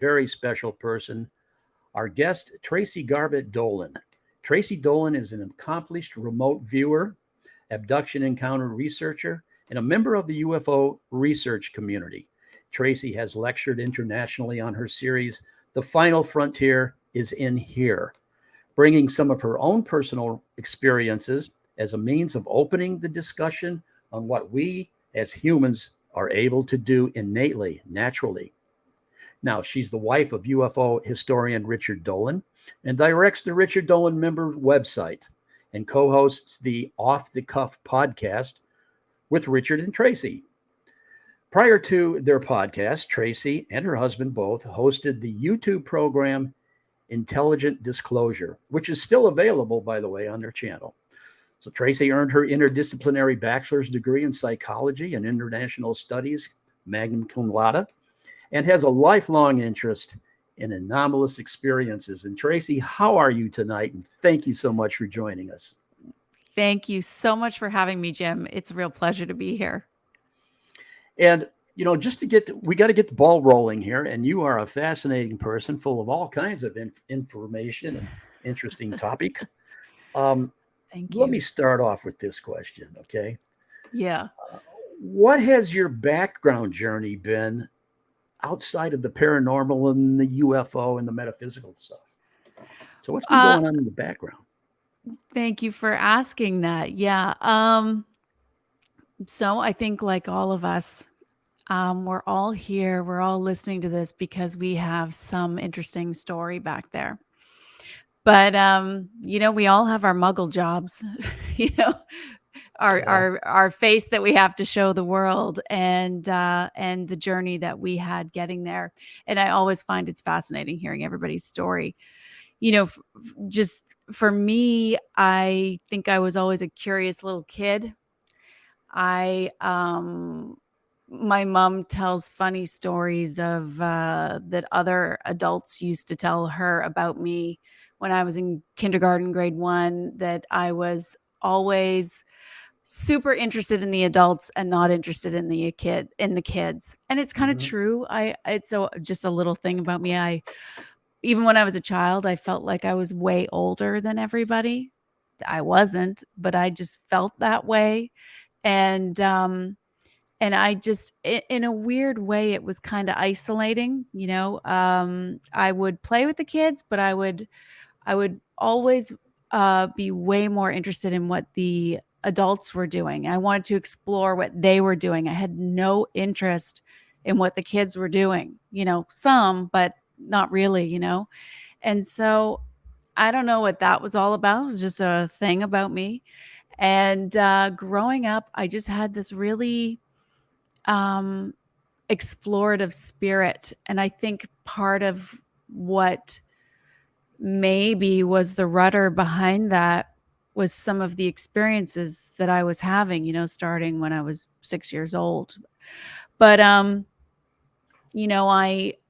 very special person, our guest, Tracey Dolan. Tracey Dolan is an accomplished remote viewer, abduction encounter researcher, and a member of the UFO research community. Tracey has lectured internationally on her series, The Final Frontier is in Here, bringing some of her own personal experiences as a means of opening the discussion on what we as humans are able to do innately, naturally. Now, she's the wife of UFO historian Richard Dolan and directs the Richard Dolan member website and co hosts the Off the Cuff podcast with Richard and Tracy. Prior to their podcast, Tracy and her husband both hosted the YouTube program Intelligent Disclosure, which is still available, by the way, on their channel. So Tracy earned her interdisciplinary bachelor's degree in psychology and international studies, Magna Cum Laude, and has a lifelong interest in anomalous experiences. And Tracy, how are you tonight? And thank you so much for joining us. Thank you so much for having me, Jim. It's a real pleasure to be here. And, just we got to get the ball rolling here. And you are a fascinating person full of all kinds of information and interesting topic. Thank you. Let me start off with this question, okay? Yeah. What has your background journey been outside of the paranormal and the UFO and the metaphysical stuff? So what's been going on in the background? Thank you for asking that. Yeah. So I think like all of us, we're all here. We're all listening to this because we have some interesting story back there. But, we all have our muggle jobs, our face that we have to show the world and the journey that we had getting there. And I always find it's fascinating hearing everybody's story. Just for me, I think I was always a curious little kid. My mom tells funny stories of that other adults used to tell her about me when I was in kindergarten, grade 1, that I was always super interested in the adults and not interested in the kids. And it's kind of true. It's just a little thing about me. Even when I was a child, I felt like I was way older than everybody. I wasn't, but I just felt that way. And I just, in a weird way, it was kind of isolating. I would play with the kids, but I would always be way more interested in what the adults were doing. I wanted to explore what they were doing. I had no interest in what the kids were doing, some, but not really, And so I don't know what that was all about. It was just a thing about me. And growing up, I just had this really explorative spirit. And I think part of what maybe was the rudder behind that was some of the experiences that I was having, starting when I was 6 years old. But,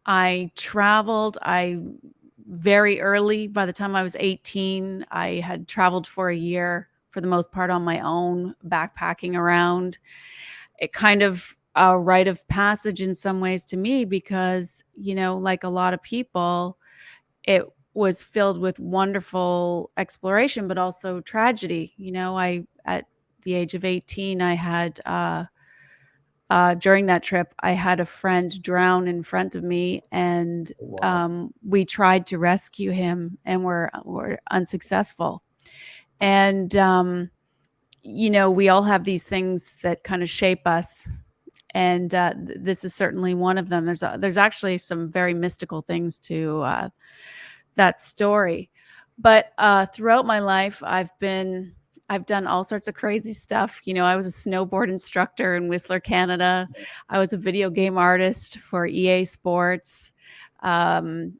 I traveled, very early, by the time I was 18, I had traveled for a year for the most part on my own, backpacking around. It kind of a rite of passage in some ways to me because, like a lot of people, it was filled with wonderful exploration, but also tragedy. At the age of 18, I had, during that trip, I had a friend drown in front of me, and we tried to rescue him and were unsuccessful. And, we all have these things that kind of shape us. And this is certainly one of them. There's actually some very mystical things to that story. But throughout my life, I've done all sorts of crazy stuff. I was a snowboard instructor in Whistler, Canada. I was a video game artist for EA Sports. I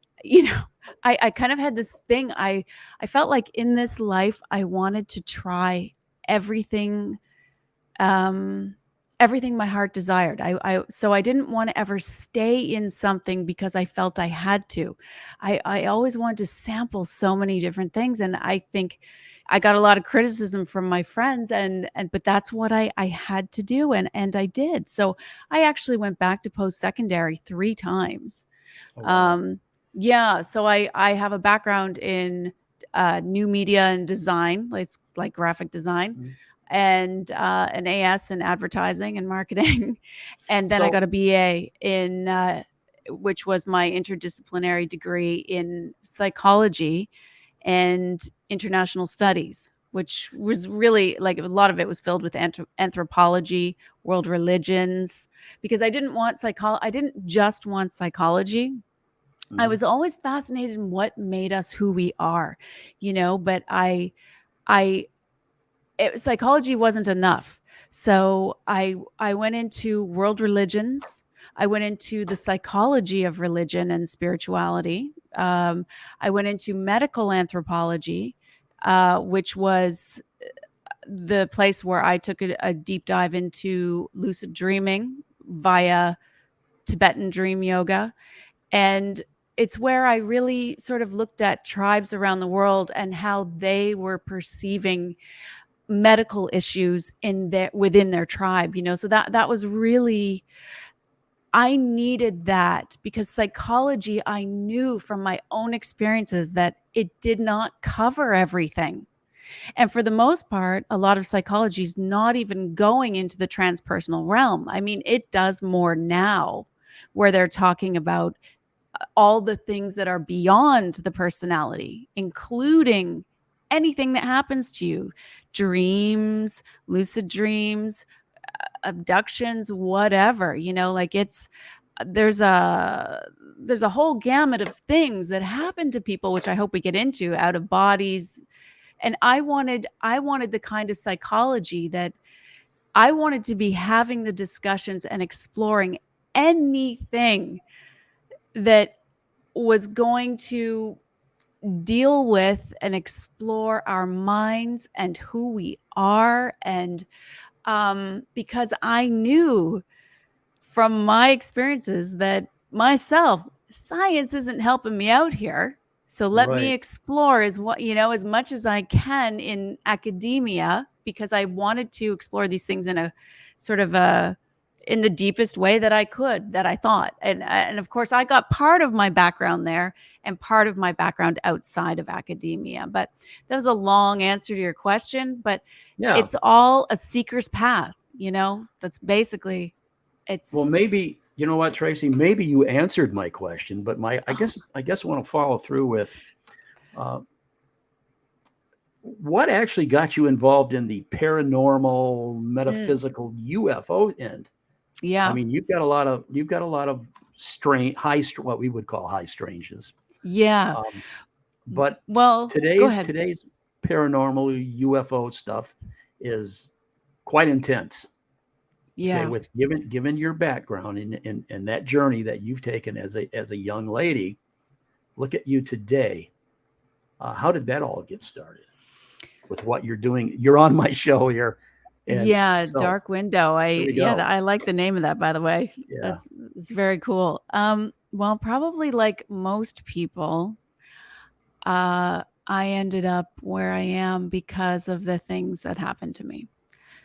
kind of had this thing. I felt like in this life, I wanted to try everything my heart desired. So I didn't want to ever stay in something because I felt I had to. I always wanted to sample so many different things. And I think I got a lot of criticism from my friends but that's what I had to do. And I did. So I actually went back to post-secondary 3 times. Oh, wow. Um, yeah, so I have a background in new media and design, like graphic design, Mhm. and an AS in advertising and marketing, and then I got So, a BA in which was my interdisciplinary degree in psychology and international studies, which was really like a lot of it was filled with anthropology, world religions, because I didn't just want psychology. I mhm, was always fascinated in what made us who we are, but I psychology wasn't enough. So I went into world religions. I went into the psychology of religion and spirituality. I went into medical anthropology, which was the place where I took a deep dive into lucid dreaming via Tibetan dream yoga. And it's where I really sort of looked at tribes around the world and how they were perceiving medical issues within their tribe, so that was really, I needed that because psychology, I knew from my own experiences that it did not cover everything. And for the most part, a lot of psychology is not even going into the transpersonal realm. I mean, it does more now, where they're talking about all the things that are beyond the personality, including anything that happens to you, dreams, lucid dreams, abductions, whatever, like there's a there's a whole gamut of things that happen to people, which I hope we get into, out of bodies. And I wanted the kind of psychology that I wanted to be having the discussions and exploring anything that was going to deal with and explore our minds and who we are. And because I knew from my experiences that myself, science isn't helping me out here. So let me right. explore as much as I can in academia, because I wanted to explore these things in a sort of a in the deepest way that I could, that I thought. And of course I got part of my background there and part of my background outside of academia. But that was a long answer to your question, but Yeah. it's all a seeker's path, that's basically Well, it's maybe, you know what, Tracy, maybe you answered my question, but I oh, guess I want to follow through with uh, what actually got you involved in the paranormal, mm, metaphysical UFO end? I yeah, mean, you've got a lot of what we would call high strangeness. yeah. Um, but Well, go ahead. today's paranormal UFO stuff is quite intense. Okay, Yeah. with given your background and that journey that you've taken as a young lady, look at you today. How did that all get started with what you're doing? You're on my show here, and Yeah, so Dark Window. here we Yeah, go. I like the name of that, by the way. Yeah. That's it's very cool. Well, probably like most people, I ended up where I am because of the things that happened to me.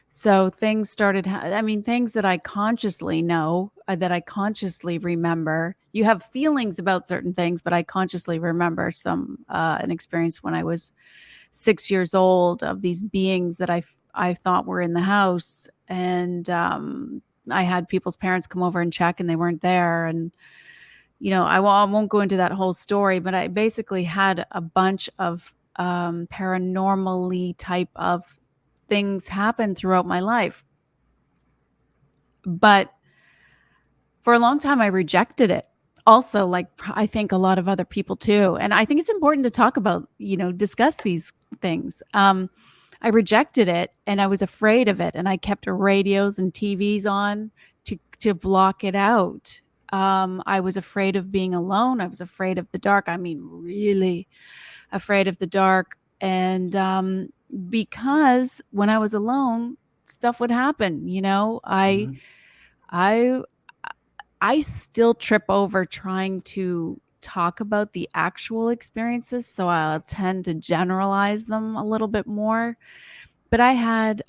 So things started, I mean, things that I consciously know, that I consciously remember. You have feelings about certain things, but I consciously remember an experience when I was 6 years old of these beings that I thought were in the house. And I had people's parents come over and check, and they weren't there. And, I won't go into that whole story, but I basically had a bunch of paranormally type of things happen throughout my life. But for a long time, I rejected it. Also, like I think a lot of other people too. And I think it's important to talk about, discuss these things. I rejected it and I was afraid of it. And I kept radios and TVs on to block it out. I was afraid of being alone. I was afraid of the dark. I mean, really afraid of the dark. And because when I was alone, stuff would happen. Mhm. I I still trip over trying to talk about the actual experiences, so I'll tend to generalize them a little bit more. But I had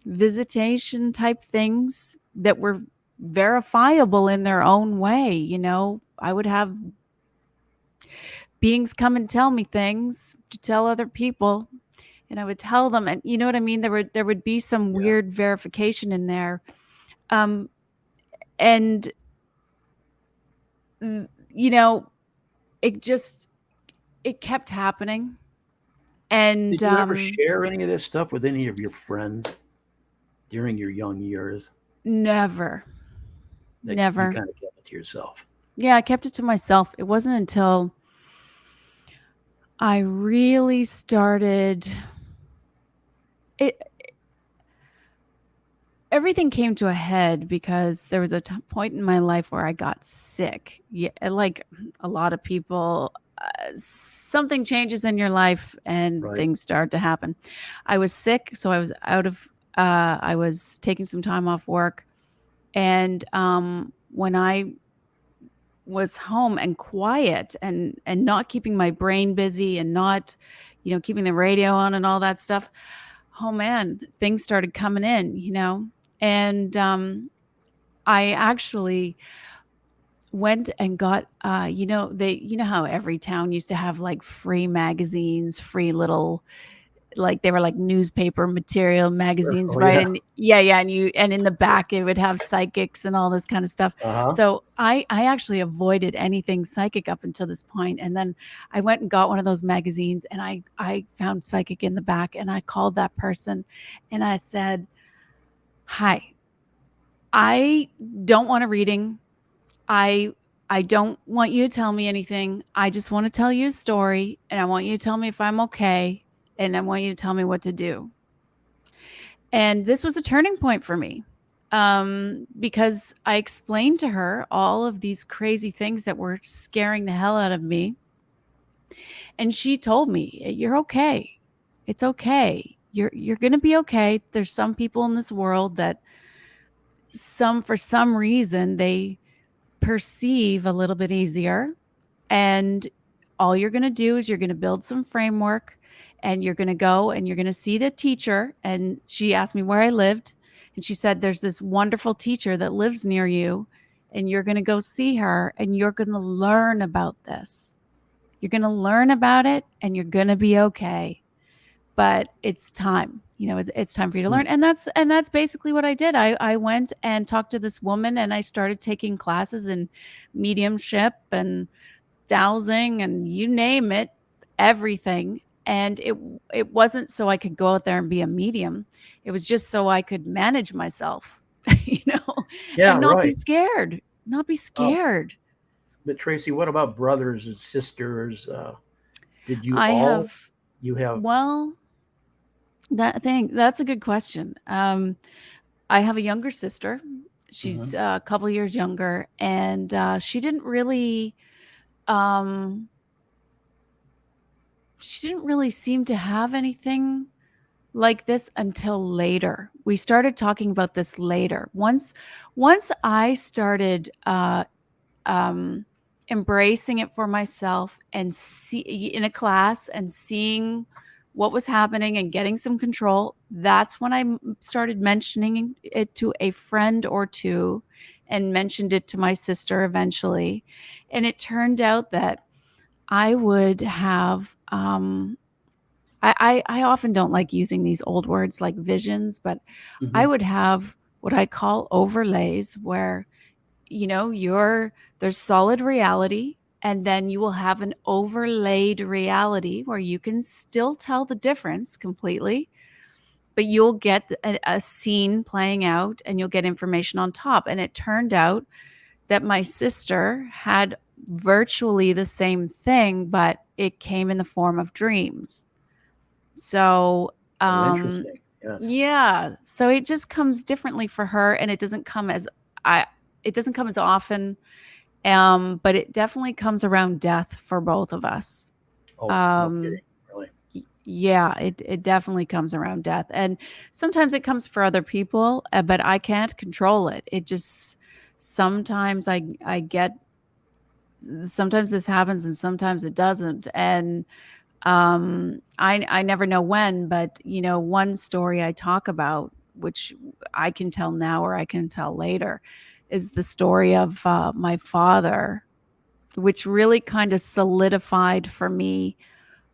visitation type things that were verifiable in their own way. I would have beings come and tell me things to tell other people, and I would tell them, and you know what I mean? There would be some Yeah. weird verification in there. Um, and you know, it kept happening. And Did you ever share any of this stuff with any of your friends during your young years? never, That you never. kind of kept it to yourself? Yeah, I kept it to myself. It wasn't until I really started it. Everything came to a head because there was a point in my life where I got sick. Yeah, like a lot of people, something changes in your life and Right. things start to happen. I was sick, so I was I was taking some time off work, and when I was home and quiet and not keeping my brain busy and not, keeping the radio on and all that stuff, oh man, things started coming in. And I actually went and got how every town used to have like free magazines, free little, like they were like newspaper material Sure. magazines, Oh, right? yeah. And yeah, and in the back it would have psychics and all this kind of stuff. Uh-huh. So I actually avoided anything psychic up until this point, and then I went and got one of those magazines, and I found psychic in the back, and I called that person, and I said, "Hi, I don't want a reading. I I don't want you to tell me anything. I just want to tell you a story, and I want you to tell me if I'm okay, and I want you to tell me what to do." And this was a turning point for me, because I explained to her all of these crazy things that were scaring the hell out of me. And she told me, "You're okay. It's okay. You're going to be okay. There's some people in this world that for some reason they perceive a little bit easier. And all you're going to do is you're going to build some framework, and you're going to go and you're going to see the teacher." And she asked me where I lived. And she said, "There's this wonderful teacher that lives near you, and you're going to go see her, and you're going to learn about this. You're going to learn about it, and you're going to be okay. But it's time. It's time for you to Hmm. learn." And that's basically what I did. I went and talked to this woman, and I started taking classes in mediumship and dowsing and you name it, everything. And it wasn't so I could go out there and be a medium. It was just so I could manage myself, you know, Yeah, and not be right. scared. Not be Um, scared. but Tracy, what about brothers and sisters? Did you I all have you have well, that's a good question. I have a younger sister. She's Mhm. a couple years younger, and um she didn't really seem to have anything like this until later. We started talking about this later. Once I started um, embracing it for myself and see in a class and seeing what was happening and getting some control, that's when I started mentioning it to a friend or two, and mentioned it to my sister eventually. And it turned out that I would have I often don't like using these old words like visions, but I Mhm. would have what I call overlays where, there's solid reality, and then you will have an overlaid reality where you can still tell the difference completely, but you'll get a scene playing out, and you'll get information on top. And it turned out that my sister had virtually the same thing, but it came in the form of dreams. So, Oh, interesting. Yes. yeah, so it just comes differently for her, and I it doesn't come as often, but it definitely comes around death for both of us. Oh, no Um, kidding. Really. yeah, it definitely comes around death, and sometimes it comes for other people, but I can't control it. It just sometimes I get sometimes this happens and sometimes it doesn't, and I never know when, but one story I talk about, which I can tell now or I can tell later, is the story of my father, which really kind of solidified for me,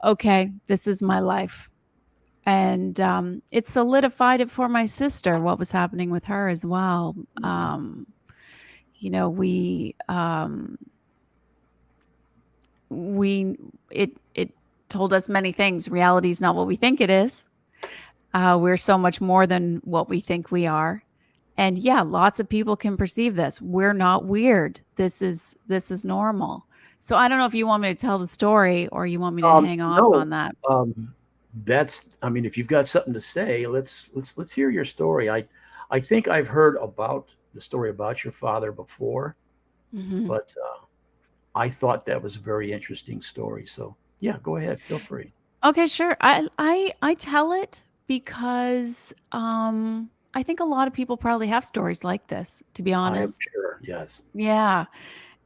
okay, this is my life. And it solidified it for my sister, what was happening with her as well. You know, we it told us many things. Reality is not what we think it is. We're so much more than what we think we are. And yeah, lots of people can perceive this. We're not weird. This is normal. So I don't know if you want me to tell the story or you want me to hang off No, on that. that's. I mean, if you've got something to say, let's hear your story. I think I've heard about the story about your father before, Mhm. but I thought that was a very interesting story. So yeah, go ahead. Feel free. Okay, sure. I tell it because I think a lot of people probably have stories like this, to be I am honest. sure. Yes. Yeah.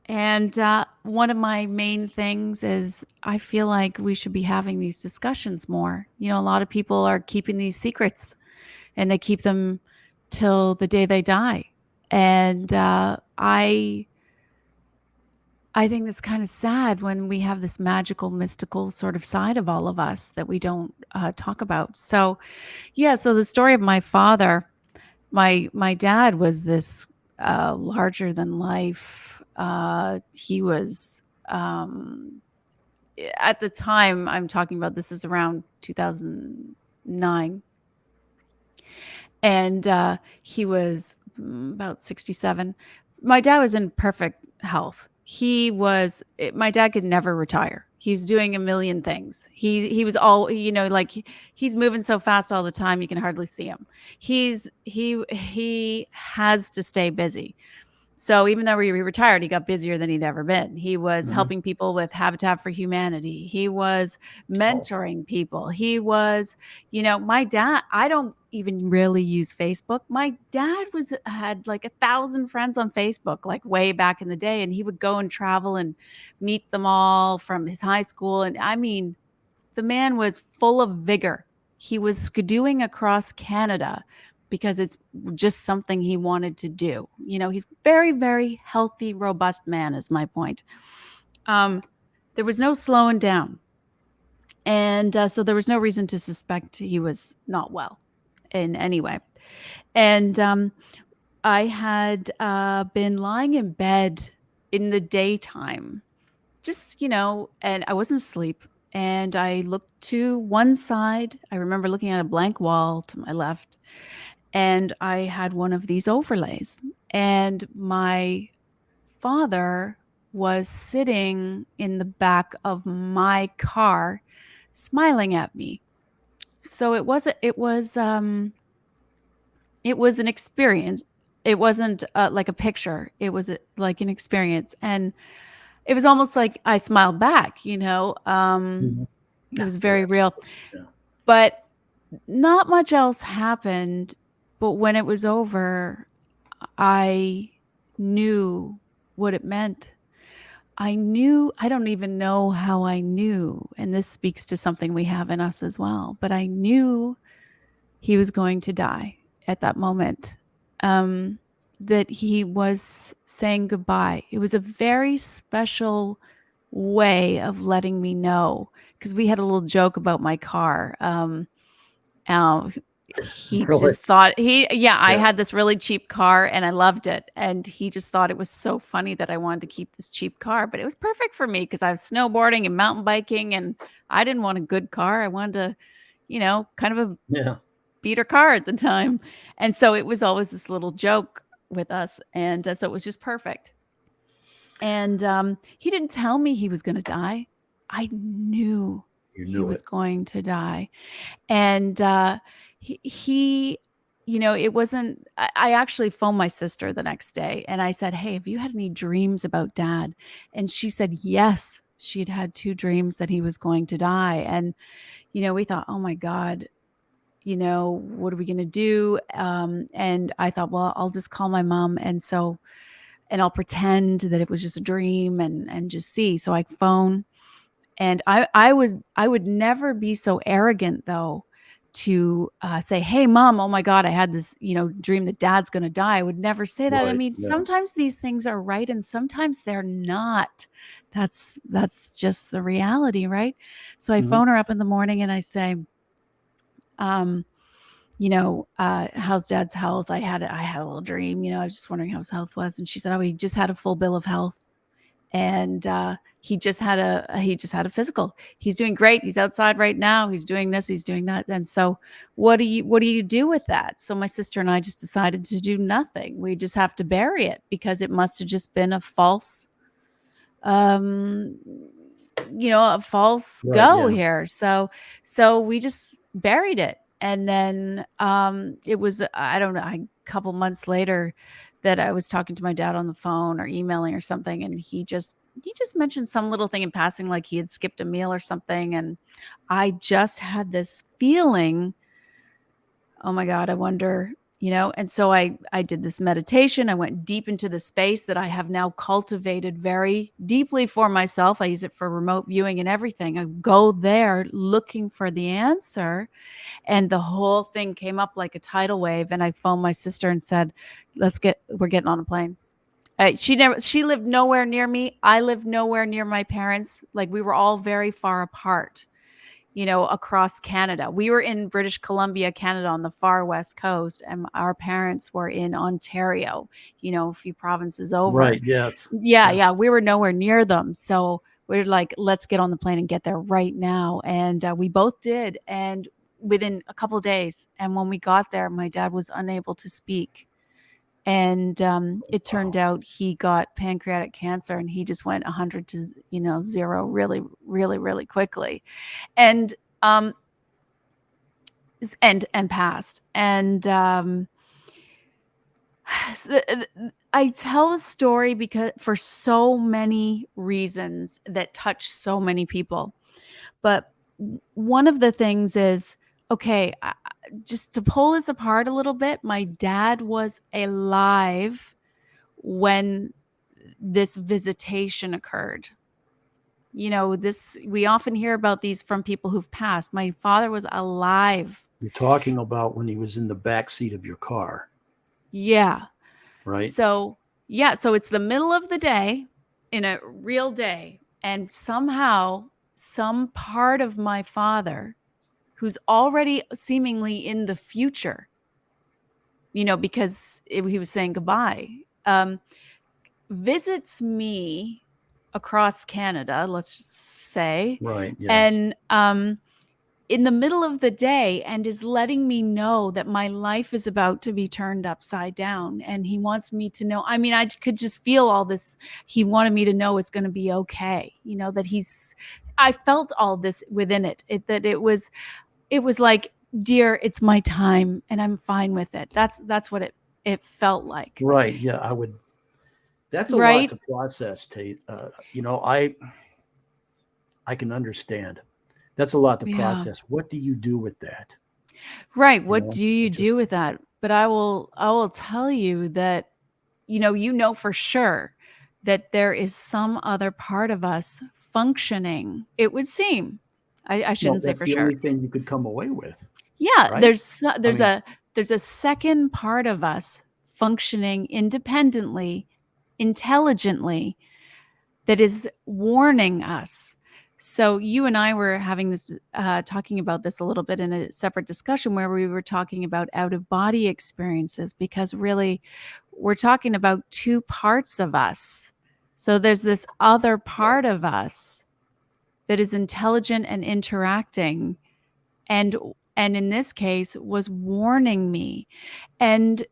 And one of my main things is I feel like we should be having these discussions more. You know, a lot of people are keeping these secrets and they keep them till the day they die. And I think it's kind of sad when we have this magical, mystical sort of side of all of us that we don't talk about. So, yeah. So the story of my father, my dad was this larger than life. He was at the time I'm talking about. This is around 2009, and he was about 67. My dad was in perfect health. My dad could never retire. He's doing a million things. He was all, you know, like he's moving so fast all the time you can hardly see him. He has to stay busy. So even though he retired, he got busier than he'd ever been. He was Mhm. helping people with Habitat for Humanity. He was Oh, mentoring people. He was, you know, my dad, I don't even really use Facebook. My dad had like 1,000 friends on Facebook, like way back in the day. And he would go and travel and meet them all from his high school. And I mean, the man was full of vigor. He was skidooing across Canada because it's just something he wanted to do. You know, he's very, very healthy, robust man, is my point. Um, there was no slowing down. And so there was no reason to suspect he was not well in any way. And I had been lying in bed in the daytime, just, you know, and I wasn't asleep. And I looked to one side. I remember looking at a blank wall to my left, and I had one of these overlays. And my father was sitting in the back of my car, smiling at me. So it was an experience. It wasn't like a picture. It was like an experience, and it was almost like I smiled back. You know, mhm. it Yeah. was Oh, very real. absolutely. Yeah. But not much else happened. But when it was over, I knew what it meant. I don't even know how I knew. And this speaks to something we have in us as well. But I knew he was going to die at that moment. Um, that he was saying goodbye. It was a very special way of letting me know because we had a little joke about my car. Uh, he Really. just thought yeah, I Yeah. had this really cheap car and I loved it. And he just thought it was so funny that I wanted to keep this cheap car, but it was perfect for me because I was snowboarding and mountain biking and I didn't want a good car. I wanted to, you know, kind of a Yeah. beater car at the time. And so it was always this little joke with us. And so it was just perfect. And he didn't tell me he was going to die. I knew You he knew was it. going to die. And he, you know, it wasn't, I actually phoned my sister the next day and I said, hey, have you had any dreams about dad? And she said, yes, she had had 2 dreams that he was going to die. And, you know, we thought, oh my God, you know, what are we going to do? And I thought, well, I'll just call my mom. And I'll pretend that it was just a dream and just see. So I phone and I would never be so arrogant though to say, "Hey, mom, oh my God, I had this, dream that dad's going to die." I would never say that. I Right. mean, Yeah. sometimes these things are right and sometimes they're not. That's just the reality, right? So I Mhm. phone her up in the morning and I say, um, how's dad's health? I had a little dream, I was just wondering how his health was. And she said, "Oh, he just had a full bill of health. And he just had a physical. He's doing great. He's outside right now. He's doing this, he's doing that." And so what do you do with that? So my sister and I just decided to do nothing. We just have to bury it because it must have just been um a false Right. go Yeah. here. So we just buried it. And then it was, I don't know, a couple months later that I was talking to my dad on the phone or emailing or something, and he just mentioned some little thing in passing, like he had skipped a meal or something. And I just had this feeling, oh my God, I wonder, and so I did this meditation. I went deep into the space that I have now cultivated very deeply for myself. I use it for remote viewing and everything. I go there looking for the answer, and the whole thing came up like a tidal wave. And I phoned my sister and said, we're getting on a plane. She lived nowhere near me. I lived nowhere near my parents. Like, we were all very far apart, across Canada. We were in British Columbia, Canada, on the far west coast, and our parents were in Ontario, a few provinces over. Right. Yes. Yeah, Yeah. yeah, we were nowhere near them. So we're like, let's get on the plane and get there right now. And we both did. And within a couple of days, and when we got there, my dad was unable to speak. And it turned Wow. out he got pancreatic cancer, and he just went 100 to, 0 really, really, really quickly. And um and passed. And I tell the story because for so many reasons that touch so many people. But one of the things is, okay, just to pull this apart a little bit, my dad was alive when this visitation occurred. This, we often hear about these from people who've passed. My father was alive. You're talking about when he was in the back seat of your car, Yeah. right? So, yeah, so it's the middle of the day, in a real day, and somehow some part of my father, who's already seemingly in the future, because he was saying goodbye, visits me across Canada, let's just say, Right. Yeah. and in the middle of the day, and is letting me know that my life is about to be turned upside down. And he wants me to know. I mean, I could just feel all this. He wanted me to know it's going to be okay. That I felt all this within that it was like, dear, it's my time and I'm fine with it. That's what it felt like. Right. Yeah. I would. That's a lot Right? to process, Tate. I can understand. That's a lot to Yeah. process. What do you do with that? Right. You What know, do you it just do with that? But I will tell you that, for sure that there is some other part of us functioning, it would seem. I well, shouldn't say that's for the sure. only thing you could come away with, Yeah, right? I there's mean, a second part of us functioning independently, intelligently, that is warning us. So you and I were having this, talking about this a little bit in a separate discussion, where we were talking about out of body experiences, because really we're talking about two parts of us. So there's this other part of us that is intelligent and interacting, and and in this case was warning me. And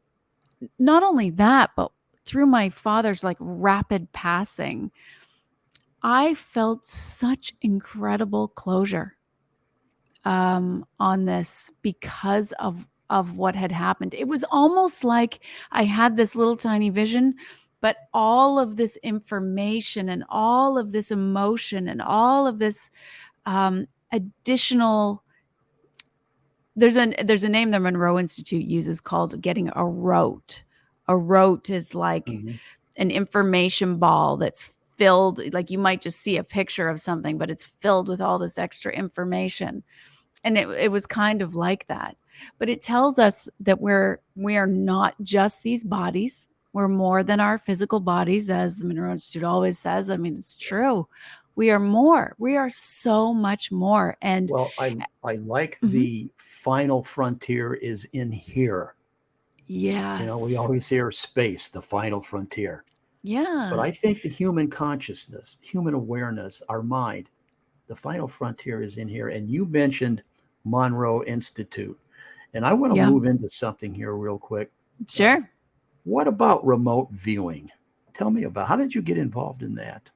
not only that, but through my father's like rapid passing, I felt such incredible closure on this because of what had happened. It was almost like I had this little tiny vision, but all of this information and all of this emotion and all of this additional. There's a name the Monroe Institute uses called getting a rote. A rote is like mhm. an information ball that's filled, like you might just see a picture of something, but it's filled with all this extra information. And it was kind of like that. But it tells us that we are not just these bodies. We're more than our physical bodies, as the Monroe Institute always says. I mean, it's true. We are more. We are so much more. And Well, I like mhm, the final frontier is in here. We yes. always hear space, the final frontier. But Yeah. I think the human consciousness, human awareness, our mind, the final frontier is in here. And you mentioned Monroe Institute. And I want to Yeah. move into something here real quick. Uh, Sure. what about remote viewing? Tell me about how did you get involved in that?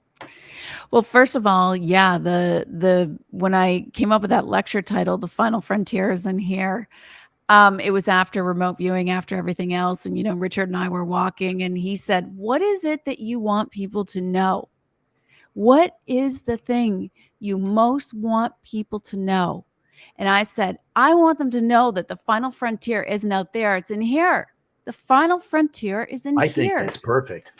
Well, first of all, yeah, the when I came up with that lecture title, The Final Frontier is in here. It was after remote viewing, after everything else. And, Richard and I were walking and he said, "What is it that you want people to know? What is the thing you most want people to know?" And I said, "I want them to know that the final frontier isn't out there. It's in here. The final frontier is in I think here." that's perfect.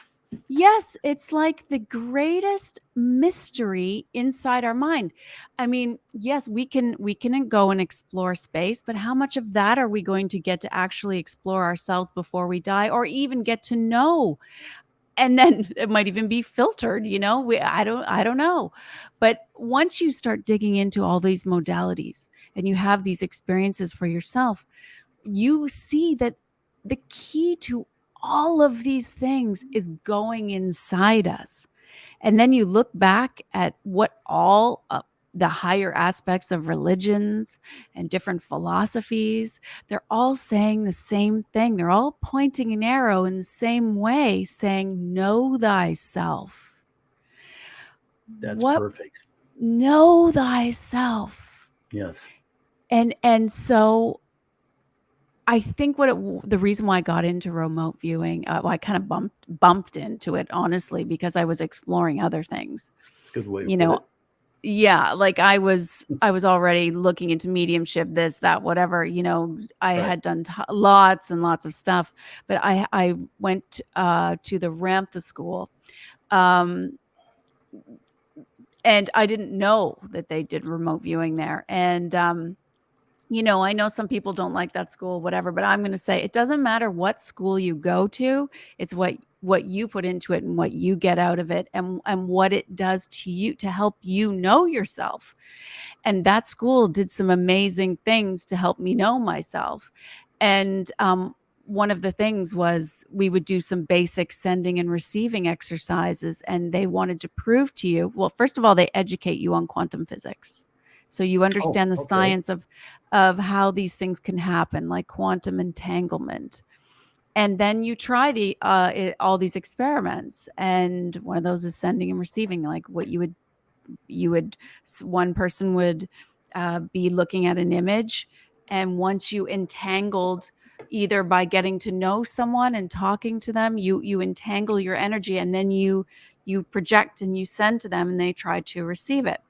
Yes, it's like the greatest mystery inside our mind. I mean, yes, we can go and explore space, but how much of that are we going to get to actually explore ourselves before we die or even get to know? And then it might even be filtered, I don't know. But once you start digging into all these modalities and you have these experiences for yourself, you see that the key to all of these things is going inside us. And then you look back at what all the higher aspects of religions and different philosophies, they're all saying the same thing. They're all pointing an arrow in the same way, saying, "Know thyself." That's What? perfect. Know thyself. Yes. And so I think the reason why I got into remote viewing, well, I kind of bumped into it honestly because I was exploring other things. It's a good way to You put know, it. yeah, like I was already looking into mediumship, this, that, whatever. I Right. had done lots and lots of stuff, but I went to the Ramtha school, um, and I didn't know that they did remote viewing there, and I know some people don't like that school, whatever, but I'm going to say it doesn't matter what school you go to. It's what you put into it and what you get out of it and what it does to you to help you know yourself. And that school did some amazing things to help me know myself. And one of the things was we would do some basic sending and receiving exercises, and they wanted to prove to you, well, first of all, they educate you on quantum physics. So you Oh, understand the okay. science of how these things can happen, like quantum entanglement. And then you try all these experiments, and one of those is sending and receiving, like what you would one person would be looking at an image, and once you entangled, either by getting to know someone and talking to them, you entangle your energy, and then you project and you send to them and they try to receive it.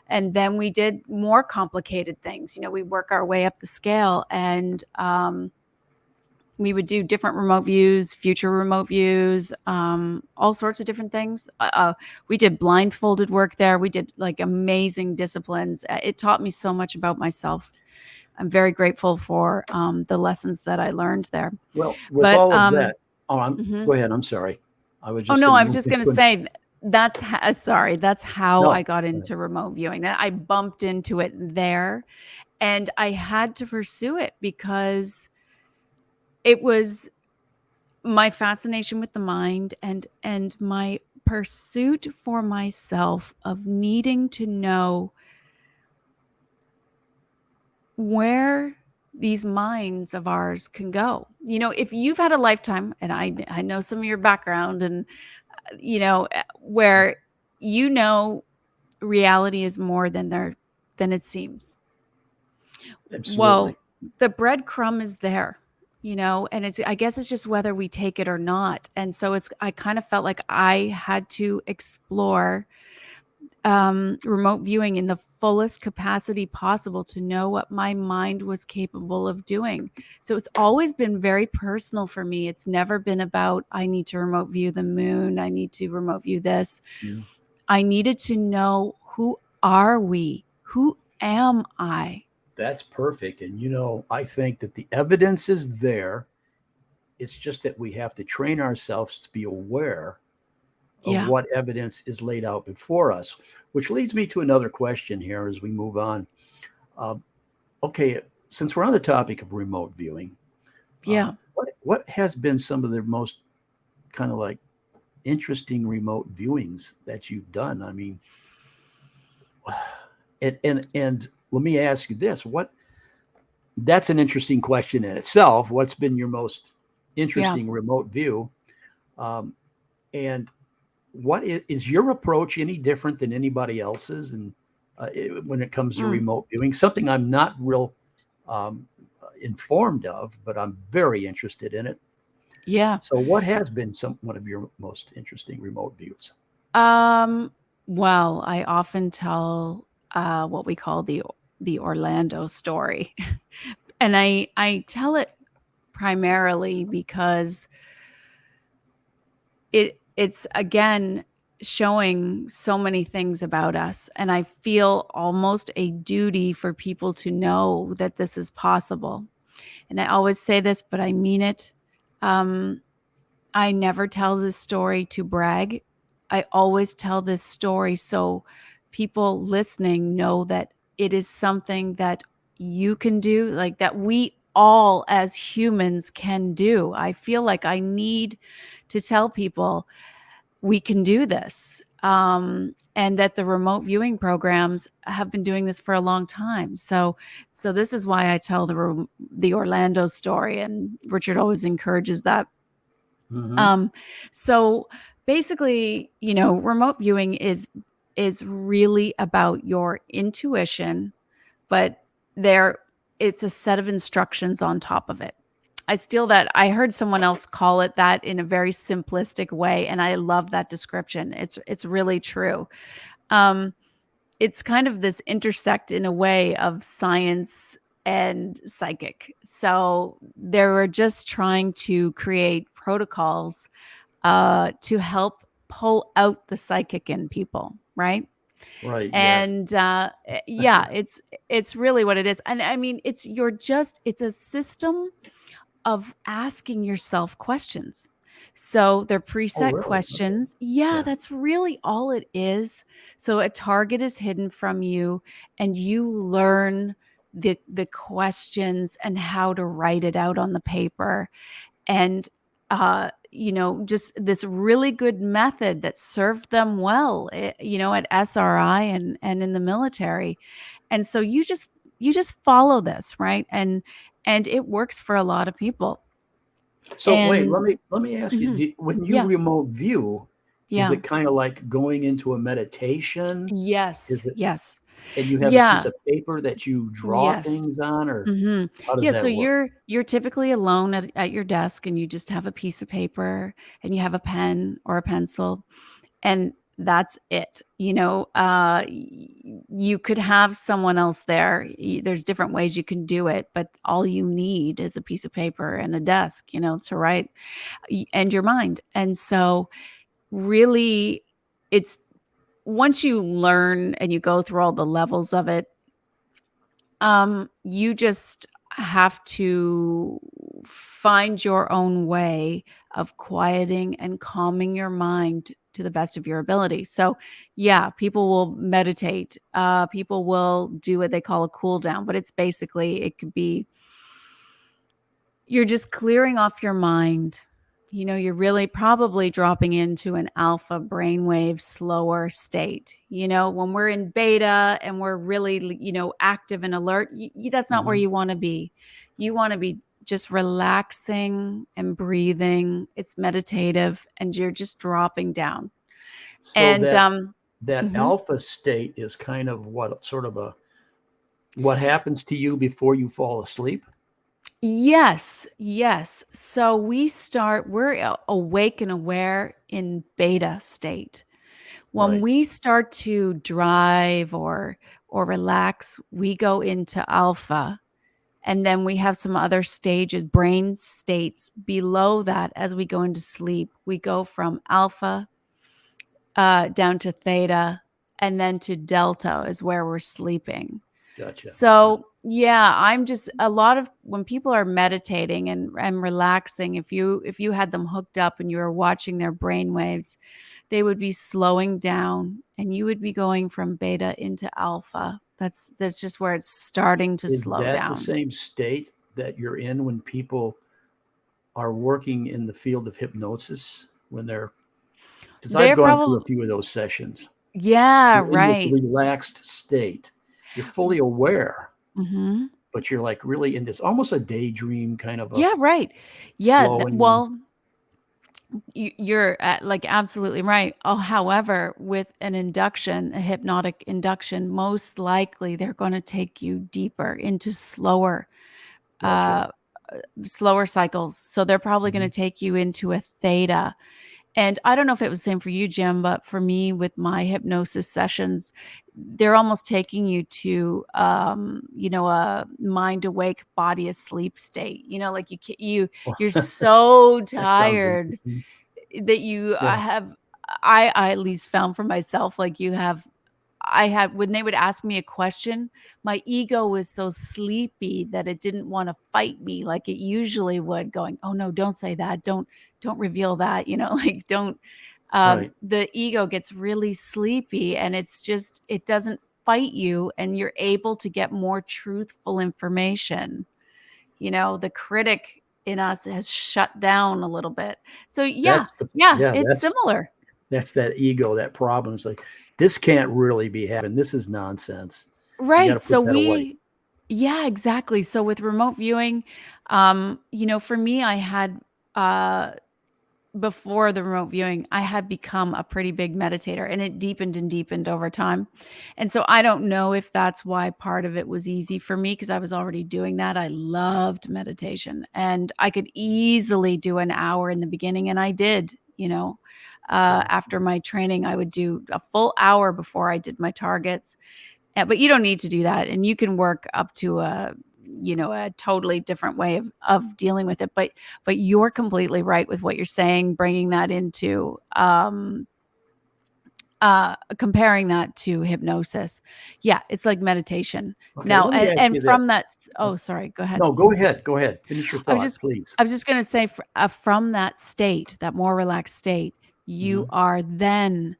And then we did more complicated things. We work our way up the scale, and we would do different remote views, future remote views, all sorts of different things. We did blindfolded work there. We did like amazing disciplines. It taught me so much about myself. I'm very grateful for the lessons that I learned there. Well, with But all of that, mhm. go ahead. I'm sorry. I was Oh just no, going to I was move just going to into an, say that's how I no. got Go ahead. into remote viewing. That I bumped into it there, and I had to pursue it because it was my fascination with the mind and my pursuit for myself of needing to know where these minds of ours can go. If you've had a lifetime, and I know some of your background, and where reality is more than it seems. Absolutely. Well, the breadcrumb is there, and I guess it's just whether we take it or not. And so I kind of felt like I had to explore remote viewing in the fullest capacity possible to know what my mind was capable of doing. So it's always been very personal for me. It's never been about, I need to remote view the moon. I need to remote view this. Mm. I needed to know, who are we? Who am I? That's perfect. And, I think that the evidence is there. It's just that we have to train ourselves to be aware of Yeah. what evidence is laid out before us, which leads me to another question here as we move on. Uh, okay, since we're on the topic of remote viewing, Yeah. what has been some of the most kind of like interesting remote viewings that you've done? I mean, and let me ask you this: what that's an interesting question in itself. What's been your most Yeah. interesting remote view? Um, and what is your approach any different than anybody else's? And when it comes to Mm. remote viewing, something I'm not real um, informed of, but I'm very interested in it. Yeah. So, what has been one of your most interesting remote views? Um, well, I often tell what we call the Orlando story. And I tell it primarily because it's again showing so many things about us, and I feel almost a duty for people to know that this is possible. And I always say this, but I mean it. Um, I never tell this story to brag. I always tell this story so people listening know that it is something that you can do, like that we all as humans can do. I feel like I need to tell people we can do this. And that the remote viewing programs have been doing this for a long time. So this is why I tell the Orlando story, and Richard always encourages that. Mm-hmm. Um, so basically, remote viewing is really about your intuition, but there it's a set of instructions on top of it. I steal that. I heard someone else call it that in a very simplistic way, and I love that description. It's really true. Um, it's kind of this intersect in a way of science and psychic. So they were just trying to create protocols to help pull out the psychic in people, right? Right. Yes. And yeah, it's really what it is. And I mean, it's a system of asking yourself questions. So they're Oh, preset really? Okay. questions. Yeah, Yeah. that's really all it is. So a target is hidden from you, and you learn the questions and how to write it out on the paper. And just this really good method that served them well, at SRI and in the military. And so you just follow this, right? And it works for a lot of people. So wait, And let me ask you: mhm, when you yeah, remote view, is yeah, it kind of like going into a meditation? Is yes, it, yes, and you have a piece yeah, of paper that you draw yes. things on, or Mhm. how does Yeah, so that work? you're typically alone at your desk, and you just have a piece of paper, and you have a pen or a pencil, and that's it. You could have someone else there. There's different ways you can do it, but all you need is a piece of paper and a desk, to write, and your mind. And so really, it's once you learn and you go through all the levels of it, you just have to find your own way of quieting and calming your mind to the best of your ability. So, yeah, people will meditate. People will do what they call a cool down, but it could be you're just clearing off your mind. You're really probably dropping into an alpha brainwave slower state. When we're in beta and we're really, active and alert, that's not where Hmm. you want to be. You want to be just relaxing and breathing. It's meditative, and you're just dropping down. So And that mhm. alpha state is kind of what sort of what happens to you before you fall asleep? Yes, yes. So we're awake and aware in beta state. When Right. we start to drive or relax, we go into alpha. And then we have some other stages, brain states below that as we go into sleep. We go from alpha down to theta, and then to delta is where we're sleeping. Gotcha. So Yeah, I'm just a lot of when people are meditating and relaxing, if you had them hooked up and you were watching their brain waves, they would be slowing down and you would be going from beta into alpha. That's just where it's starting to Is slow that the down. same state that you're in when people are working in the field of hypnosis when they're, because I've They're gone through probably a few of those sessions. yeah, You're in this right. relaxed state. You're fully aware, Mhm. but you're like really in this almost a daydream kind of a Yeah, right. Yeah, flowing. well, you're like absolutely right. Oh, however, with an induction, a hypnotic induction, most likely they're going to take you deeper into Gotcha. uh, slower cycles. So they're probably going Mhm. to take you into a theta. And I don't know if it was the same for you, Jim, but for me, with my hypnosis sessions, they're almost taking you to, a mind awake, body asleep state. Like you're so That sounds tired interesting. that you Yeah. have I at least found for myself, like, I had when they would ask me a question, my ego was so sleepy that it didn't wanna fight me like it usually would, going, "Oh, no, don't say that. Don't reveal that," like, don't Right. the ego gets really sleepy, and it doesn't fight you, and you're able to get more truthful information. The critic in us has shut down a little bit. So yeah, That's the yeah, yeah, it's similar. that's that ego, that problem. It's like, this can't really be happening. This is nonsense. You got Right. to put So that away. yeah, exactly. So with remote viewing, for me, I had uh before the remote viewing, I had become a pretty big meditator and it deepened and deepened over time. And so I don't know if that's why part of it was easy for me because I was already doing that. I loved meditation and I could easily do an hour in the beginning. And I did. Sure. After my training, I would do a full hour before I did my targets. But you don't need to do that. And you can work up to a totally different way of dealing with it. But you're completely right with what you're saying, bringing that into comparing that to hypnosis. Yeah, it's like meditation. Okay. Now, Let me ask and you this. from that, Uh, oh, sorry, go ahead. No, go ahead. Go ahead. Finish your I was thought, just, please. I was just going to say, from that state, that more relaxed state, you Mhm. are then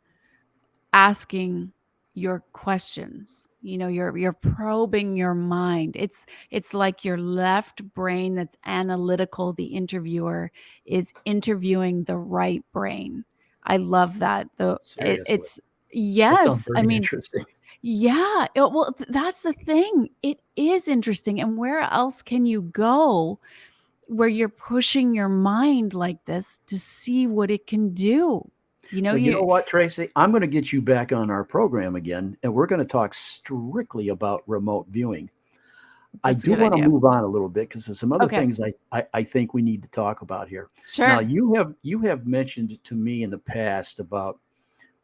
asking your questions. You're probing your mind. It's like your left brain that's analytical, the interviewer is interviewing the right brain. I love that. Seriously. It's That sounds yes, I very mean, interesting. yeah, well, that's the thing. It is interesting, and where else can you go where you're pushing your mind like this to see what it can do? Well, you know You what, Tracy? I'm going to get you back on our program again, and we're going to talk strictly about remote viewing. I That's a do good want to idea. move on a little bit because there's some other Okay. things I think we need to talk about here. Now, Sure. you have mentioned to me in the past about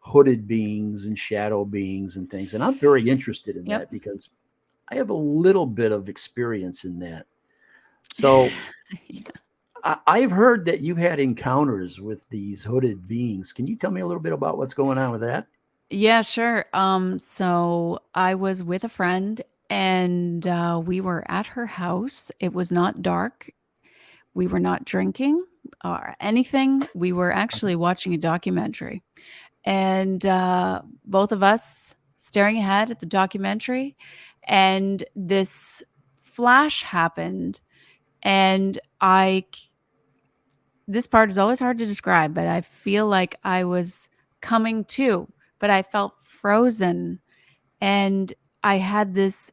hooded beings and shadow beings and things, and I'm very interested in Yep. that because I have a little bit of experience in that. So I've heard that you had encounters with these hooded beings. Can you tell me a little bit about what's going on with that? Yeah, sure. So I was with a friend and we were at her house. It was not dark. We were not drinking or anything. We were actually watching a documentary. And both of us staring ahead at the documentary. And this flash happened. And this part is always hard to describe, but I feel like I was coming to, but I felt frozen and I had this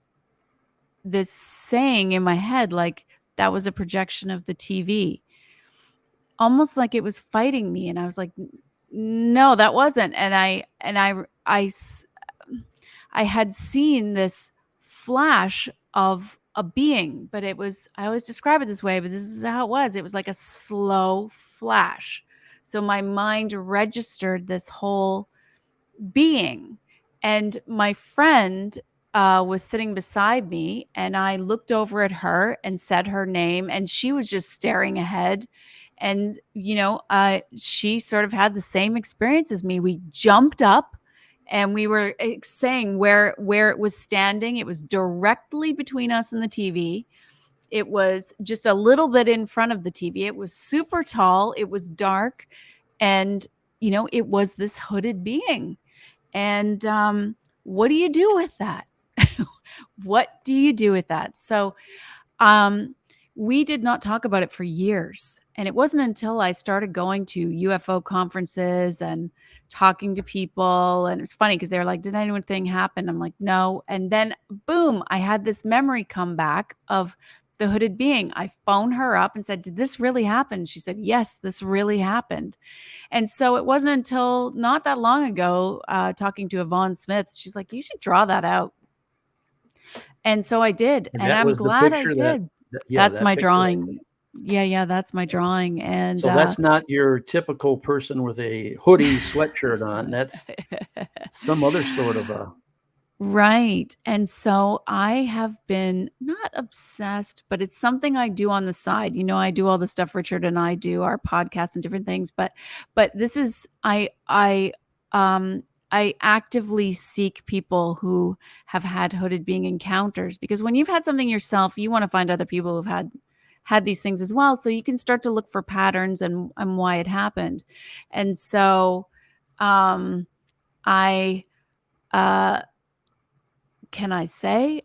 saying in my head like that was a projection of the TV. Almost like it was fighting me and I was like no, that wasn't. I had seen this flash of a being, but I always describe it this way, but this is how it was. It was like a slow flash. So my mind registered this whole being. And my friend was sitting beside me, and I looked over at her and said her name, and she was just staring ahead. And she sort of had the same experience as me. We jumped up and we were saying where it was standing. It was directly between us and the TV. It was just a little bit in front of the TV. It was super tall. It was dark. And, it was this hooded being. And what do you do with that? What do you do with that? So we did not talk about it for years. And it wasn't until I started going to UFO conferences and talking to people. And it's funny because they were like, did anything happen? I'm like, no. And then boom, I had this memory come back of the hooded being. I phoned her up and said, did this really happen? She said, yes, this really happened. And so it wasn't until not that long ago, talking to Yvonne Smith, she's like, you should draw that out. And so I did. And And that I'm was the glad I picture did. yeah, That's that my picture right drawing. Yeah, that's my drawing. And So that's not your typical person with a hoodie sweatshirt on. That's some other sort of a right. And so I have been not obsessed, but it's something I do on the side. I do all the stuff Richard and I do, our podcast and different things, but this is I actively seek people who have had hooded being encounters, because when you've had something yourself, you want to find other people who've had these things as well, so you can start to look for patterns and why it happened. And so I can I say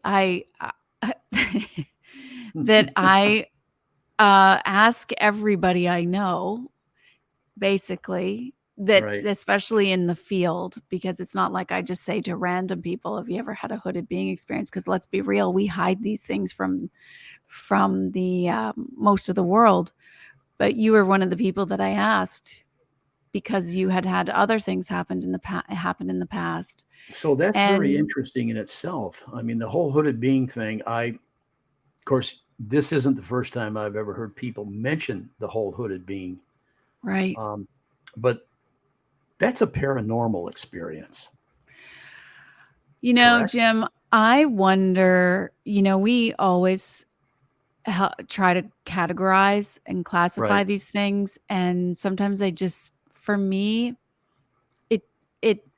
that I ask everybody I know, basically, that right. especially in the field, because it's not like I just say to random people, have you ever had a hooded being experience? Because let's be real, we hide these things from the most of the world. But you were one of the people that I asked because you had other things happened in the past. So that's very And interesting in itself. I mean, the whole hooded being thing, of course, this isn't the first time I've ever heard people mention the whole hooded being. right. But that's a paranormal experience. Correct? Jim, I wonder, we always try to categorize and classify Right. these things. And sometimes for me,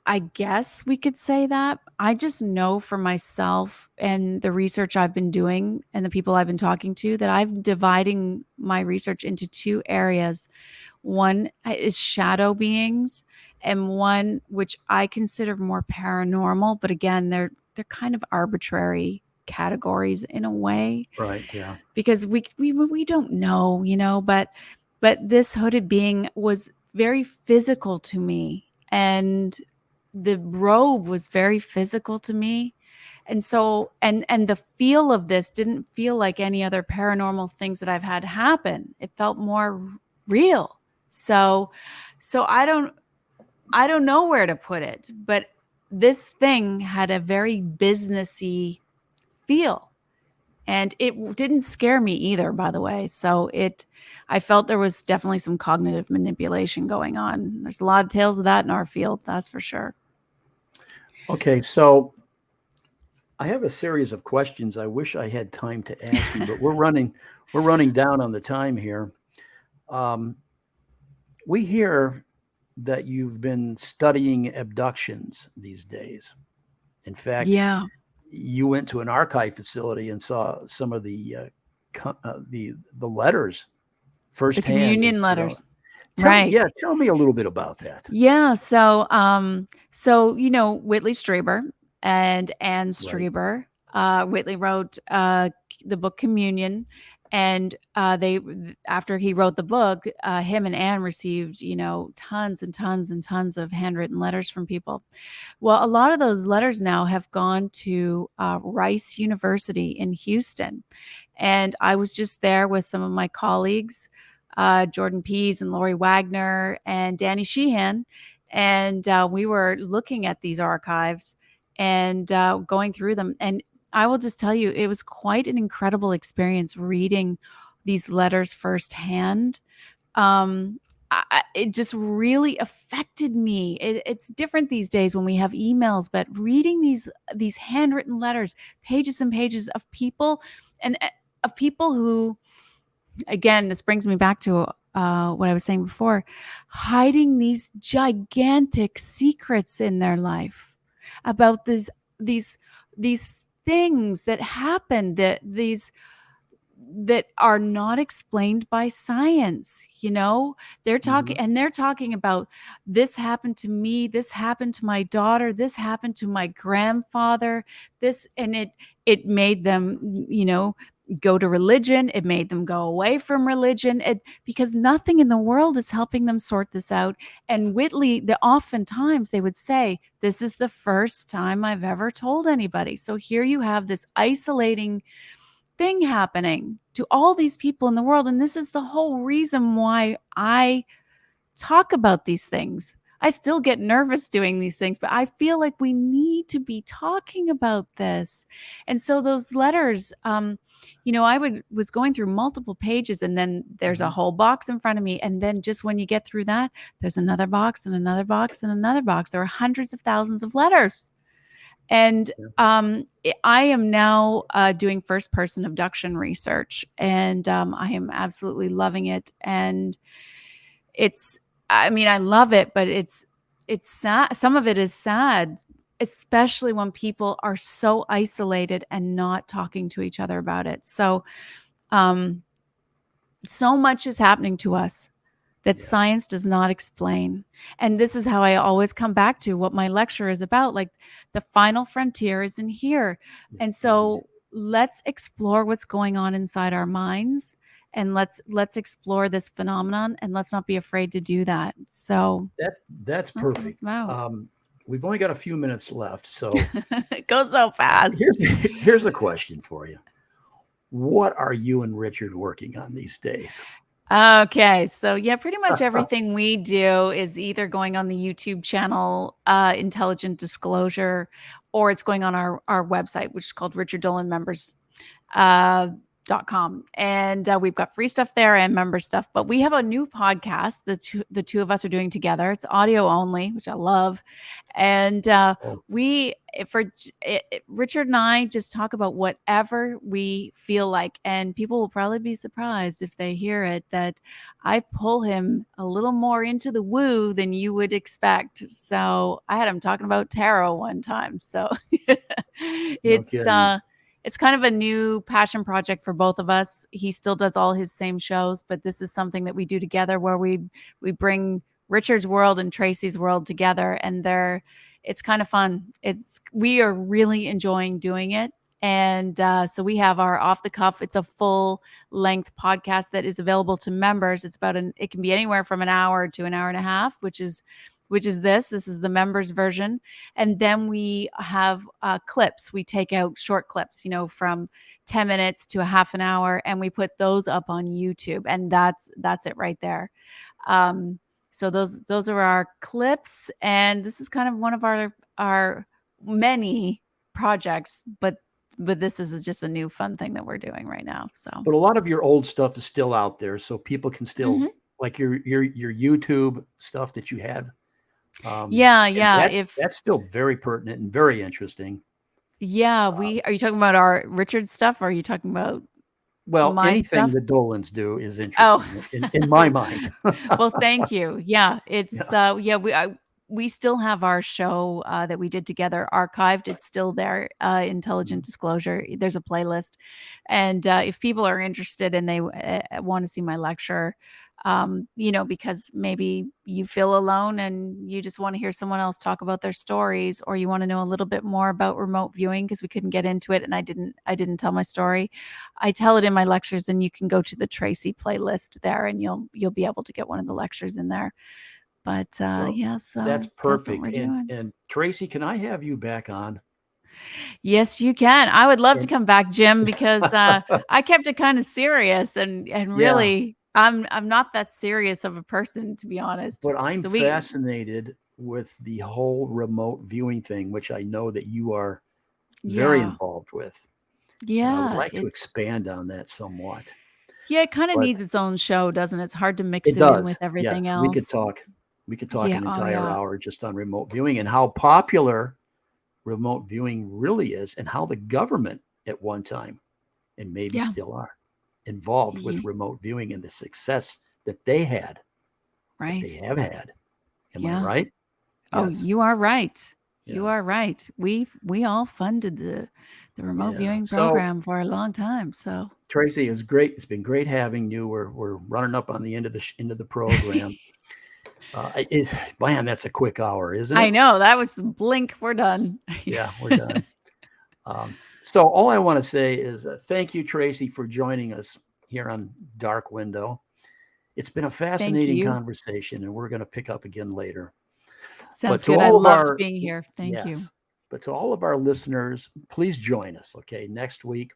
I guess we could say that. I just know for myself and the research I've been doing and the people I've been talking to that I'm dividing my research into two areas. One is shadow beings, and one which I consider more paranormal, but again, they're kind of arbitrary categories in a way, Right. Yeah. because we don't know, but this hooded being was very physical to me, and the robe was very physical to me. And so and the feel of this didn't feel like any other paranormal things that I've had happen. It felt more real. So I don't know where to put it, but this thing had a very businessy feel. And it didn't scare me either, by the way. So I felt there was definitely some cognitive manipulation going on. There's a lot of tales of that in our field, that's for sure. Okay. So I have a series of questions I wish I had time to ask you, but we're running down on the time here. Um, we hear that you've been studying abductions these days. In fact, Yeah. you went to an archive facility and saw some of the letters The firsthand. communion letters. Tell Right. me a little bit about that. Yeah. So Whitley Strieber and Anne Right. Strieber. Whitley wrote the book Communion, and they after he wrote the book, him and Anne received tons and tons and tons of handwritten letters from people. Well, a lot of those letters now have gone to Rice University in Houston, and I was just there with some of my colleagues, Jordan Pease and Lori Wagner and Danny Sheehan. And we were looking at these archives and going through them. And I will just tell you, it was quite an incredible experience reading these letters firsthand. It just really affected me. It's different these days when we have emails, but reading these handwritten letters, pages and pages of people, and of people who, again, this brings me back to what I was saying before, hiding these gigantic secrets in their life. about these these things that happen, that are not explained by science. They're talking, Mhm. and they're talking about, this happened to me, this happened to my daughter, this happened to my grandfather, this, and it made them, go to religion. It made them go away from religion, because nothing in the world is helping them sort this out. And Whitley, oftentimes they would say, this is the first time I've ever told anybody. So here you have this isolating thing happening to all these people in the world. And this is the whole reason why I talk about these things. I still get nervous doing these things, but I feel like we need to be talking about this. And so those letters, was going through multiple pages, and then there's a Mhm. whole box in front of me. And then just when you get through that, there's another box and another box and another box. There are hundreds of thousands of letters. And Yeah. I am now doing first person abduction research, and I am absolutely loving it. And it's, I mean, I love it, but it's sad. Some of it is sad, especially when people are so isolated and not talking to each other about it. Um, so much is happening to us that Yes. science does not explain. And this is how I always come back to what my lecture is about. Like, the final frontier is in here. And Isn't it? so let's explore what's going on inside our minds, and let's explore this phenomenon, and let's not be afraid to do that. So That's that's what it's perfect. about. We've only got a few minutes left, so It goes so fast. here's a question for you. What are you and Richard working on these days? Okay, so yeah, pretty much everything we do is either going on the YouTube channel, Intelligent Disclosure, or it's going on our website, which is called Richard Dolan Members. uh, .com. And we've got free stuff there and member stuff. But we have a new podcast that the two of us are doing together. It's audio only, which I love. And Oh, we, for Richard and I, just talk about whatever we feel like. And people will probably be surprised if they hear it, that I pull him a little more into the woo than you would expect. So I had him talking about tarot one time. So no it's kidding. it's kind of a new passion project for both of us. He still does all his same shows, but this is something that we do together, where we bring Richard's world and Tracy's world together, and it's kind of fun. We are really enjoying doing it. And so we have our off the cuff. It's a full length podcast that is available to members. It can be anywhere from an hour to an hour and a half, which is this is the members version. And then we have clips. We take out short clips, from 10 minutes to a half an hour, and we put those up on YouTube. And that's it right there. So those are our clips, and this is kind of one of our many projects, but this is just a new fun thing that we're doing right now. So But a lot of your old stuff is still out there, so people can still Mhm. like your YouTube stuff that you had. Yeah, And yeah. that's still very pertinent and very interesting. We are you talking about our Richard stuff, or are you talking about Well, my anything stuff? the Dolans do is Oh, interesting in my mind. well, thank you. Yeah, Yeah. we still have our show that we did together archived. It's still there. Intelligent Mhm. Disclosure. There's a playlist, and if people are interested and they want to see my lecture, because maybe you feel alone and you just want to hear someone else talk about their stories, or you want to know a little bit more about remote viewing because we couldn't get into it, and I didn't tell my story. I tell it in my lectures, and you can go to the Tracy playlist there, and you'll be able to get one of the lectures in there. But Well, yeah, that's so that's what perfect. we're And doing. and Tracy, can I have you back on? Yes, you can. I would love to And come back, Jim, because I kept it kind of serious, and yeah, really, I'm not that serious of a person, to be honest. but I'm So we, fascinated with the whole remote viewing thing, which I know that you are very yeah, involved with. And I would yeah, like to expand on that somewhat. it kind of But needs its own show, doesn't it? It's hard to mix it it in does. with Yes, everything we could else. talk. We could talk Yeah. an Oh, entire yeah. hour just on remote viewing and how popular remote viewing really is, and how the government at one time, and maybe Yeah. still are, involved with Ye remote viewing and the success that they had, that they Right. have had. Am I Yeah. right? Oh, Yes. you are right. You are right. We all funded the remote viewing So, program for a long time. So Tracy, is great. It's been great having you. We're running up on the end of the program. Man, that's a quick hour, isn't it? I know that was blink. We're done. Yeah, we're done. So all I want to say is thank you, Tracy, for joining us here on Dark Window. It's been a fascinating conversation, and we're going to pick up again later. Sounds good. I loved being here. Thank you. But to all of our listeners, please join us, okay? Next week,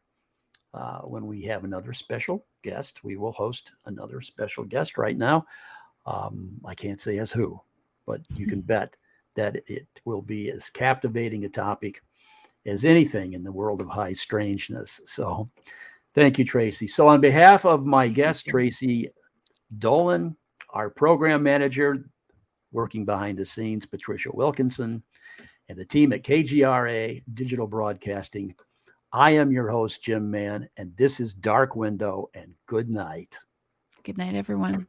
when we have another special guest, we will host another special guest right now. I can't say as who, but you can bet that it will be as captivating a topic as anything in the world of high strangeness. So thank you, Tracy. So on behalf of my guest, Tracey Dolan, our program manager, working behind the scenes, Patricia Wilkinson, and the team at KGRA Digital Broadcasting, I am your host, Jim Mann, and this is Dark Window, and good night. Good night, everyone.